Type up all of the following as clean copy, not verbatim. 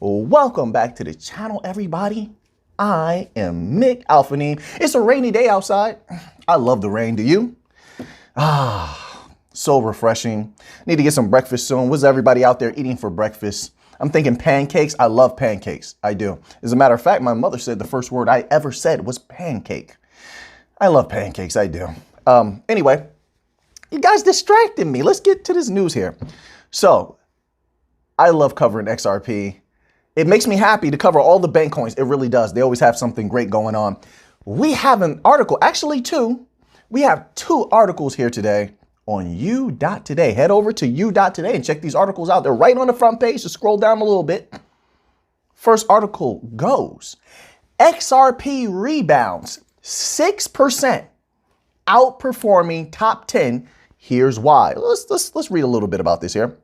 Welcome back to the channel, everybody. I am Mick Alphaneme. It's a rainy day outside. I love the rain. Do you? So refreshing. Need to get some breakfast soon. What's everybody out there eating for breakfast? I'm thinking pancakes. I love pancakes. I do. As a matter of fact, my mother said the first word I ever said was pancake. I love pancakes. I do. Anyway, you guys distracted me. Let's get to this news here. So I love covering XRP. It makes me happy to cover all the bank coins. It really does. They always have something great going on. We have an article, actually two. We have two articles here today on u.today. Head over to u.today and check these articles out. They're right on the front page. Just scroll down a little bit. First article goes, XRP rebounds 6%, outperforming top 10. Here's why. Let's read a little bit about this here.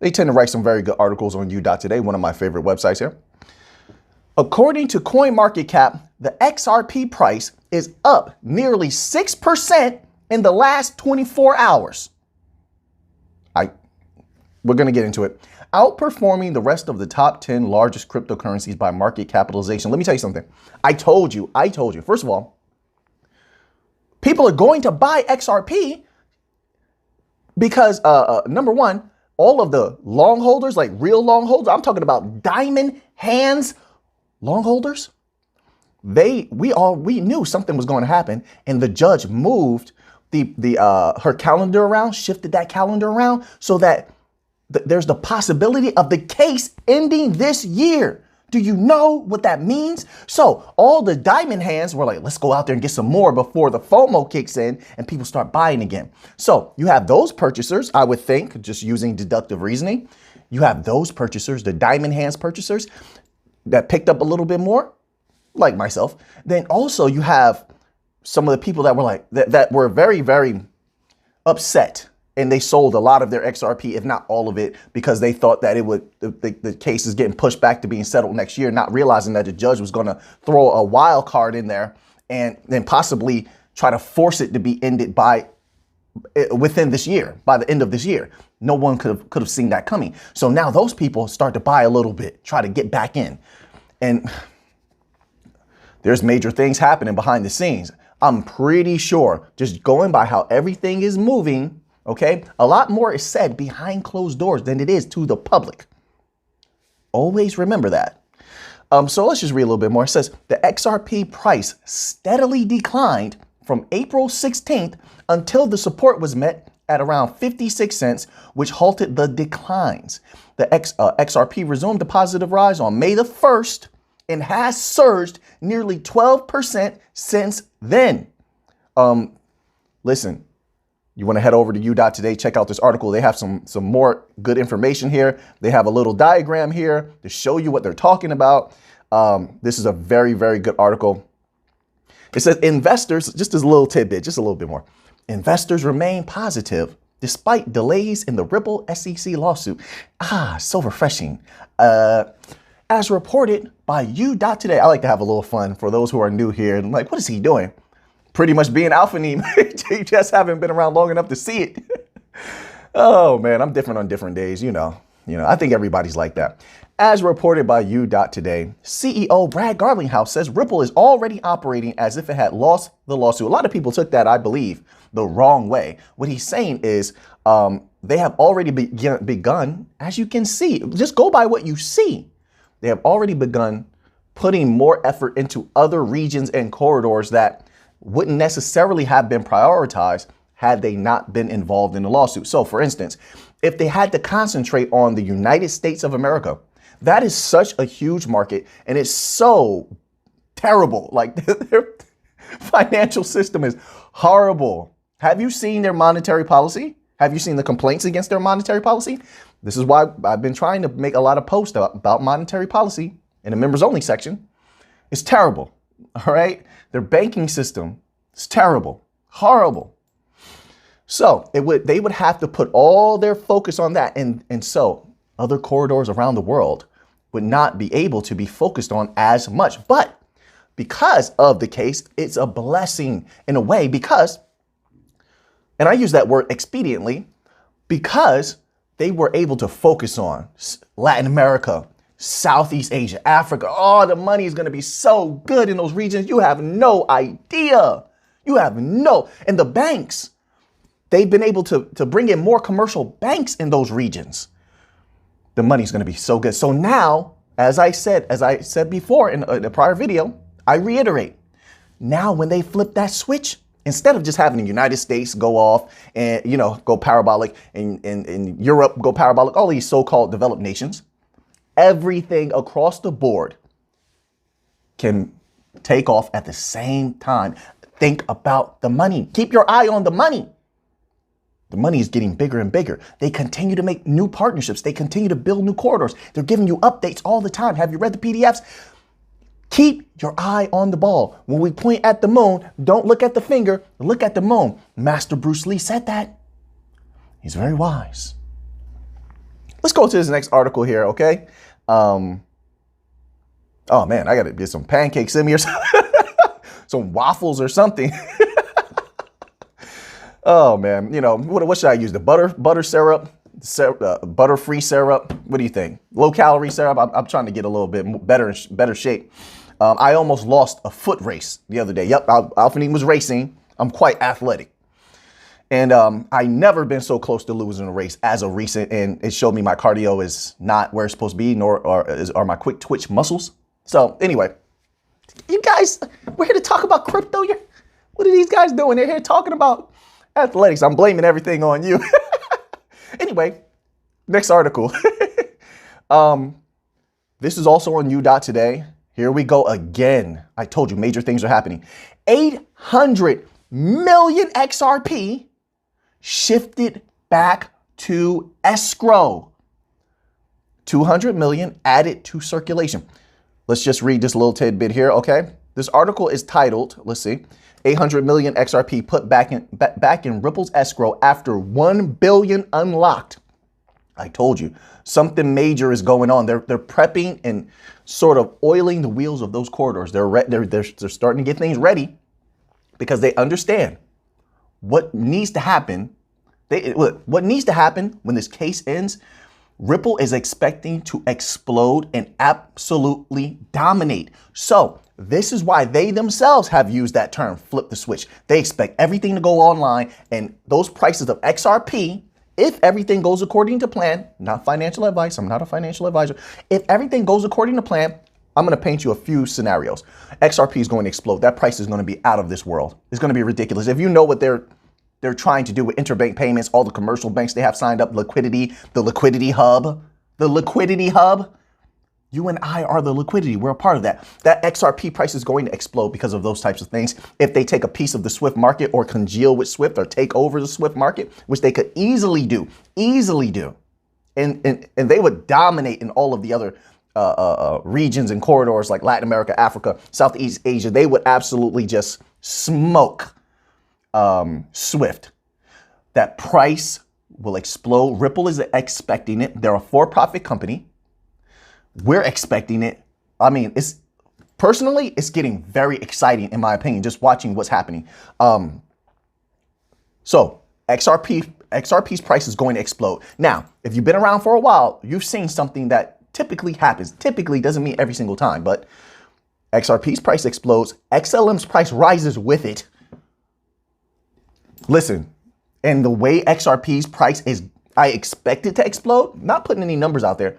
They tend to write some very good articles on u.today, one of my favorite websites here. According to CoinMarketCap, the XRP price is up nearly 6% in the last 24 hours. We're going to get into it. Outperforming the rest of the top 10 largest cryptocurrencies by market capitalization. Let me tell you something. I told you. First of all, people are going to buy XRP because, number one, all of the long holders, like real long holders, I'm talking about diamond hands long holders. We knew something was going to happen, and the judge moved her calendar around, shifted that calendar around so that there's the possibility of the case ending this year. Do you know what that means? So all the diamond hands were like, let's go out there and get some more before the FOMO kicks in and people start buying again. So you have those purchasers, I would think, just using deductive reasoning. You have those purchasers, the diamond hands purchasers that picked up a little bit more, like myself. Then also you have some of the people that were like, that were very, very upset. And they sold a lot of their XRP, if not all of it, because they thought that the case is getting pushed back to being settled next year, not realizing that the judge was going to throw a wild card in there and then possibly try to force it to be ended within this year, by the end of this year. No one could have seen that coming. So now those people start to buy a little bit, try to get back in. And there's major things happening behind the scenes. I'm pretty sure, just going by how everything is moving, okay, a lot more is said behind closed doors than it is to the public. Always remember that. So let's just read a little bit more. It says the XRP price steadily declined from April 16th until the support was met at around 56 cents, which halted the declines. The XRP resumed a positive rise on May the 1st and has surged nearly 12% since then. Listen. You want to head over to u.today, check out this article. They have some more good information here. They have a little diagram here to show you what they're talking about. This is a very, very good article. It says investors, just as a little tidbit, just a little bit more. Investors remain positive despite delays in the Ripple SEC lawsuit. So refreshing. As reported by u.today, I like to have a little fun for those who are new here. And like, what is he doing? Pretty much being Alphaneme. You just haven't been around long enough to see it. Oh man, I'm different on different days. You know, I think everybody's like that. As reported by u.today, CEO Brad Garlinghouse says Ripple is already operating as if it had lost the lawsuit. A lot of people took that, I believe, the wrong way. What he's saying is they have already begun, as you can see, just go by what you see. They have already begun putting more effort into other regions and corridors that wouldn't necessarily have been prioritized had they not been involved in the lawsuit. So for instance, if they had to concentrate on the United States of America, that is such a huge market and it's so terrible. Like their financial system is horrible. Have you seen their monetary policy? Have you seen the complaints against their monetary policy? This is why I've been trying to make a lot of posts about monetary policy in the members only section. It's terrible. All right. Their banking system is terrible, horrible. So they would have to put all their focus on that. And so other corridors around the world would not be able to be focused on as much. But because of the case, it's a blessing in a way because, and I use that word expediently, because they were able to focus on Latin America, Southeast Asia, Africa. Oh, the money is going to be so good in those regions. You have no idea. You have no. And the banks, they've been able to bring in more commercial banks in those regions. The money's going to be so good. So now, as I said before in a prior video, I reiterate, now when they flip that switch, instead of just having the United States go off and, go parabolic, and Europe go parabolic, all these so-called developed nations, everything across the board can take off at the same time. Think about the money. Keep your eye on the money. The money is getting bigger and bigger. They continue to make new partnerships. They continue to build new corridors. They're giving you updates all the time. Have you read the PDFs? Keep your eye on the ball. When we point at the moon, don't look at the finger, look at the moon. Master Bruce Lee said that. He's very wise. Let's go to this next article here, okay? Oh man, I gotta get some pancakes in me or something. Some waffles or something. Oh man, what should I use? The butter syrup, butter-free syrup. What do you think? Low calorie syrup. I'm trying to get a little bit better shape. I almost lost a foot race the other day. Yep, Alphanine was racing. I'm quite athletic. And I never been so close to losing a race as of recent. And it showed me my cardio is not where it's supposed to be, nor are my quick twitch muscles. So anyway, you guys, we're here to talk about crypto. What are these guys doing? They're here talking about athletics. I'm blaming everything on you. Anyway, next article. This is also on U.Today. Here we go again. I told you major things are happening. 800 million XRP shifted back to escrow. 200 million added to circulation. Let's just read this little tidbit here, okay? This article is titled, let's see, 800 million XRP put back in Ripple's escrow after 1 billion unlocked. I told you, something major is going on. They're prepping and sort of oiling the wheels of those corridors. They're starting to get things ready because they understand what needs to happen. What needs to happen when this case ends. Ripple is expecting to explode and absolutely dominate. So this is why they themselves have used that term, flip the switch. They expect everything to go online, and those prices of XRP, if everything goes according to plan, not financial advice, I'm not a financial advisor. If everything goes according to plan, I'm going to paint you a few scenarios. XRP is going to explode. That price is going to be out of this world. It's going to be ridiculous. If you know what they're trying to do with interbank payments, all the commercial banks they have signed up, liquidity, the liquidity hub. You and I are the liquidity. We're a part of that. That XRP price is going to explode because of those types of things. If they take a piece of the Swift market or congeal with Swift or take over the Swift market, which they could easily do. And they would dominate in all of the other regions and corridors like Latin America, Africa, Southeast Asia. They would absolutely just smoke Swift. That price will explode. Ripple is expecting it. They're a for-profit company. We're expecting it. I mean, it's getting very exciting in my opinion, just watching what's happening. So XRP's price is going to explode. Now, if you've been around for a while, you've seen something that typically happens. Typically doesn't mean every single time, but XRP's price explodes. XLM's price rises with it. Listen, and the way XRP's price is, I expect it to explode, not putting any numbers out there.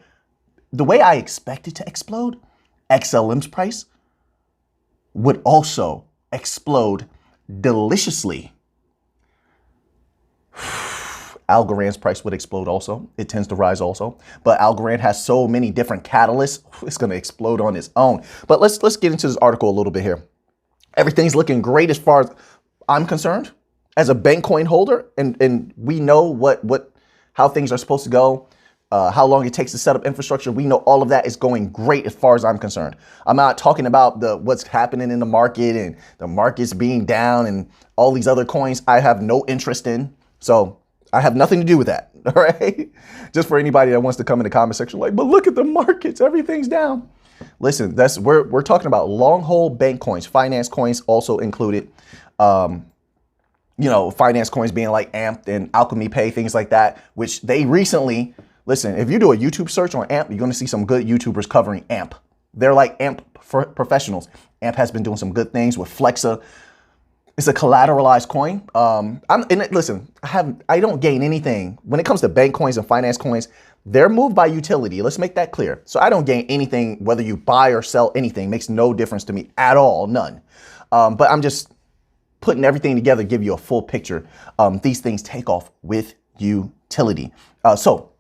The way I expect it to explode, XLM's price would also explode deliciously. Algorand's price would explode also. It tends to rise also. But Algorand has so many different catalysts, it's going to explode on its own. But let's get into this article a little bit here. Everything's looking great as far as I'm concerned. As a bank coin holder, and we know how things are supposed to go, how long it takes to set up infrastructure. We know all of that is going great as far as I'm concerned. I'm not talking about what's happening in the market and the markets being down and all these other coins I have no interest in. So I have nothing to do with that. All right. Just for anybody that wants to come in the comment section like, but look at the markets, everything's down. Listen, we're talking about long hold bank coins, finance coins also included. Finance coins being like Amped and Alchemy Pay, things like that, which they recently, Listen, if you do a YouTube search on AMP, you're going to see some good YouTubers covering AMP. They're like AMP professionals. AMP has been doing some good things with Flexa. It's a collateralized coin. Listen, I don't gain anything when it comes to bank coins and finance coins. They're moved by utility. Let's make that clear. So I don't gain anything whether you buy or sell anything. Makes no difference to me at all, none. But I'm just putting everything together, give you a full picture. These things take off with utility. So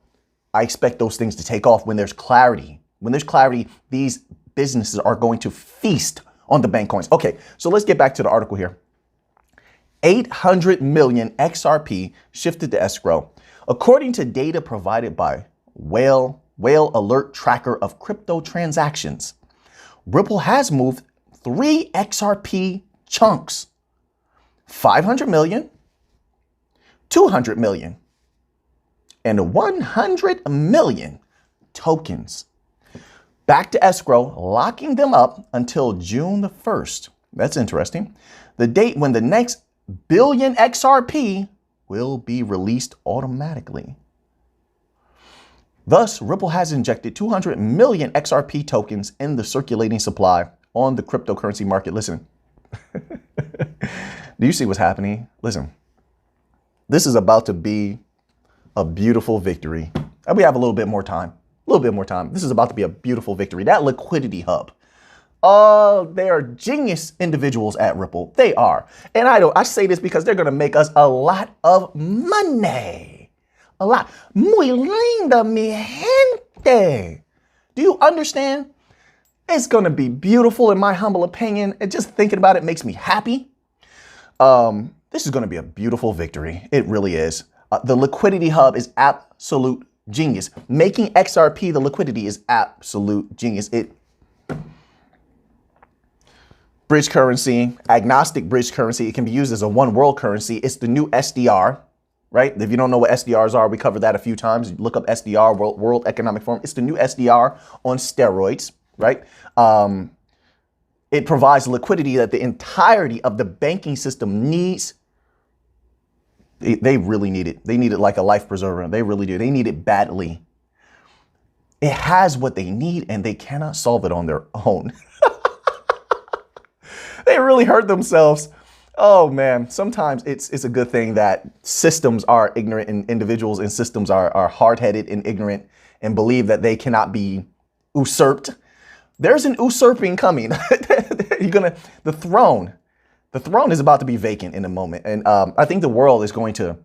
I expect those things to take off when there's clarity. When there's clarity, these businesses are going to feast on the bank coins. Okay, so let's get back to the article here. 800 million XRP shifted to escrow. According to data provided by Whale Alert Tracker of Crypto Transactions, Ripple has moved 3 XRP chunks, 500 million, 200 million, and 100 million tokens back to escrow, locking them up until June the 1st. That's interesting. The date when the next billion XRP will be released automatically. Thus, Ripple has injected 200 million XRP tokens in the circulating supply on the cryptocurrency market. Listen, do you see what's happening? Listen, this is about to be a beautiful victory. And we have a little bit more time. This is about to be a beautiful victory. That liquidity hub. They are genius individuals at Ripple. They are. And I say this because they're going to make us a lot of money. A lot. Muy linda, mi gente. Do you understand? It's going to be beautiful in my humble opinion. And just thinking about it makes me happy. This is going to be a beautiful victory. It really is. The liquidity hub is absolute genius. Making XRP the liquidity is absolute genius. Bridge currency, agnostic bridge currency. It can be used as a one world currency. It's the new SDR, right? If you don't know what SDRs are, we covered that a few times. Look up SDR, World Economic Forum. It's the new SDR on steroids, right? It provides liquidity that the entirety of the banking system needs. They really need it. They need it like a life preserver. They really do. They need it badly. It has what they need and they cannot solve it on their own. They really hurt themselves. Oh man, sometimes it's a good thing that systems are ignorant and individuals in systems are hard-headed and ignorant and believe that they cannot be usurped. There's an usurping coming. The throne is about to be vacant in a moment. And I think the world is going to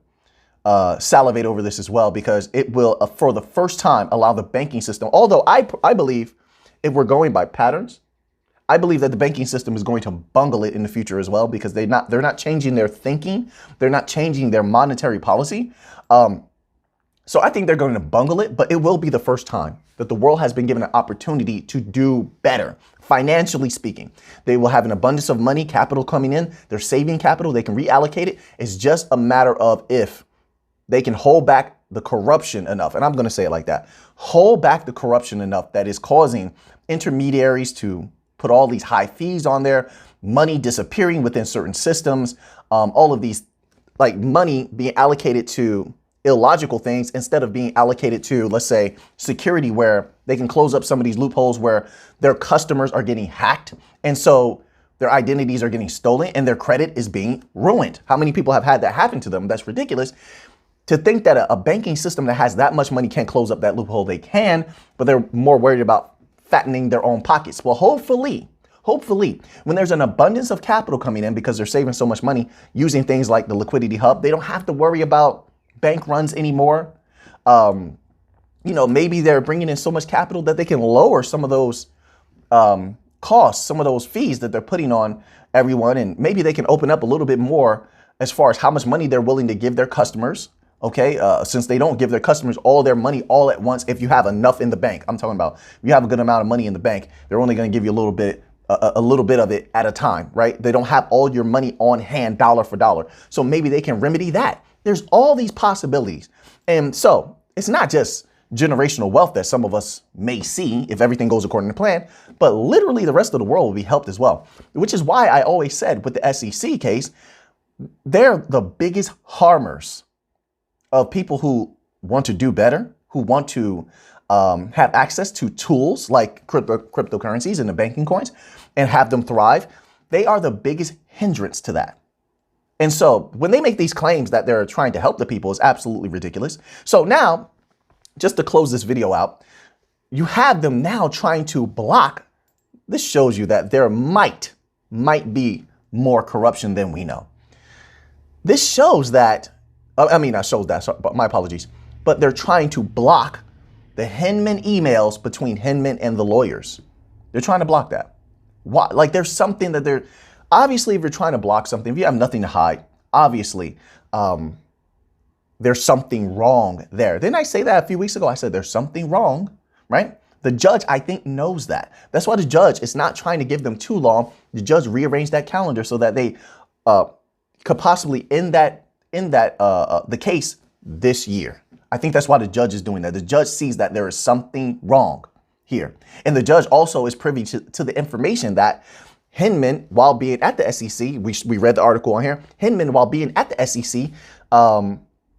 salivate over this as well, because it will, for the first time, allow the banking system. Although I believe if we're going by patterns, I believe that the banking system is going to bungle it in the future as well, because they're not changing their thinking. They're not changing their monetary policy. So I think they're going to bungle it, but it will be the first time that the world has been given an opportunity to do better, financially speaking. They will have an abundance of money, capital coming in. They're saving capital. They can reallocate it. It's just a matter of if they can hold back the corruption enough. And I'm going to say it like that. Hold back the corruption enough that is causing intermediaries to put all these high fees on there, money disappearing within certain systems, all of these, like, money being allocated to illogical things instead of being allocated to, let's say, security, where they can close up some of these loopholes where their customers are getting hacked. And so their identities are getting stolen and their credit is being ruined. How many people have had that happen to them? That's ridiculous. To think that a banking system that has that much money can't close up that loophole, they can, but they're more worried about fattening their own pockets. Well, hopefully, when there's an abundance of capital coming in because they're saving so much money using things like the liquidity hub, they don't have to worry about bank runs anymore. Maybe they're bringing in so much capital that they can lower some of those costs, some of those fees that they're putting on everyone. And maybe they can open up a little bit more as far as how much money they're willing to give their customers. Okay, since they don't give their customers all their money all at once, if you have enough in the bank. I'm talking about if you have a good amount of money in the bank, they're only going to give you a little bit of it at a time, right? They don't have all your money on hand, dollar for dollar. So maybe they can remedy that. There's all these possibilities. And so it's not just generational wealth that some of us may see if everything goes according to plan, but literally the rest of the world will be helped as well, which is why I always said with the SEC case, they're the biggest harmers of people who want to do better, who want to have access to tools like cryptocurrencies and the banking coins and have them thrive, they are the biggest hindrance to that. And so when they make these claims that they're trying to help the people is absolutely ridiculous. So now, just to close this video out, you have them now trying to block. This shows you that there might be more corruption than we know. This shows that, not shows that, sorry, but my apologies, but they're trying to block the Hinman emails between Hinman and the lawyers. They're trying to block that. Why? Like there's something that they're, obviously if you're trying to block something, if you have nothing to hide, obviously there's something wrong there. Didn't I say that a few weeks ago? I said there's something wrong, right? The judge, I think, knows that. That's why the judge is not trying to give them too long. The judge rearranged that calendar so that they could possibly end the case this year. I think that's why the judge is doing that. The judge sees that there is something wrong here. And the judge also is privy to the information that Hinman, while being at the SEC, we read the article on here, Hinman, while being at the SEC,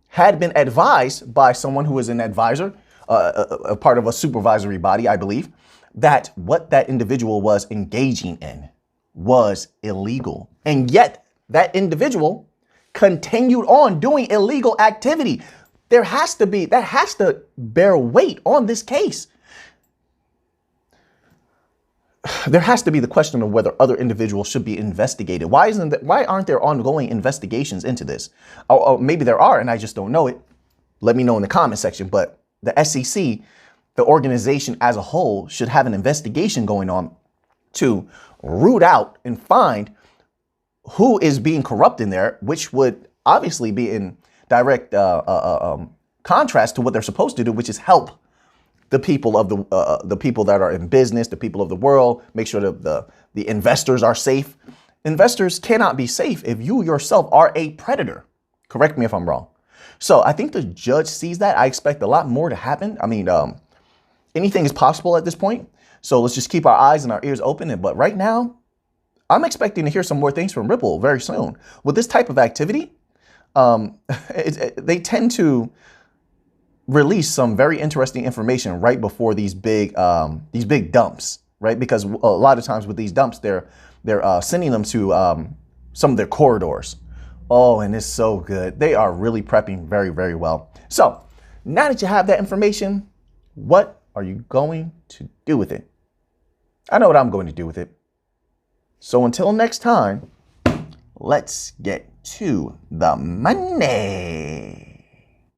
had been advised by someone who is an advisor, a part of a supervisory body, I believe, that what that individual was engaging in was illegal. And yet that individual continued on doing illegal activity. That has to bear weight on this case. There has to be the question of whether other individuals should be investigated. Why aren't there ongoing investigations into this? Or maybe there are, and I just don't know it. Let me know in the comment section. But the SEC, the organization as a whole, should have an investigation going on to root out and find who is being corrupt in there, which would obviously be in direct contrast to what they're supposed to do, which is help the people of the people that are in business, the people of the world, make sure that the investors are safe. Investors cannot be safe if you yourself are a predator. Correct me if I'm wrong. So I think the judge sees that. I expect a lot more to happen. I mean, anything is possible at this point. So let's just keep our eyes and our ears open. But right now, I'm expecting to hear some more things from Ripple very soon. With this type of activity, they tend to release some very interesting information right before these big dumps, right? Because a lot of times with these dumps, they're sending them to some of their corridors. Oh, and it's so good. They are really prepping very, very well. So now that you have that information, what are you going to do with it? I know what I'm going to do with it. So until next time, let's get to the money.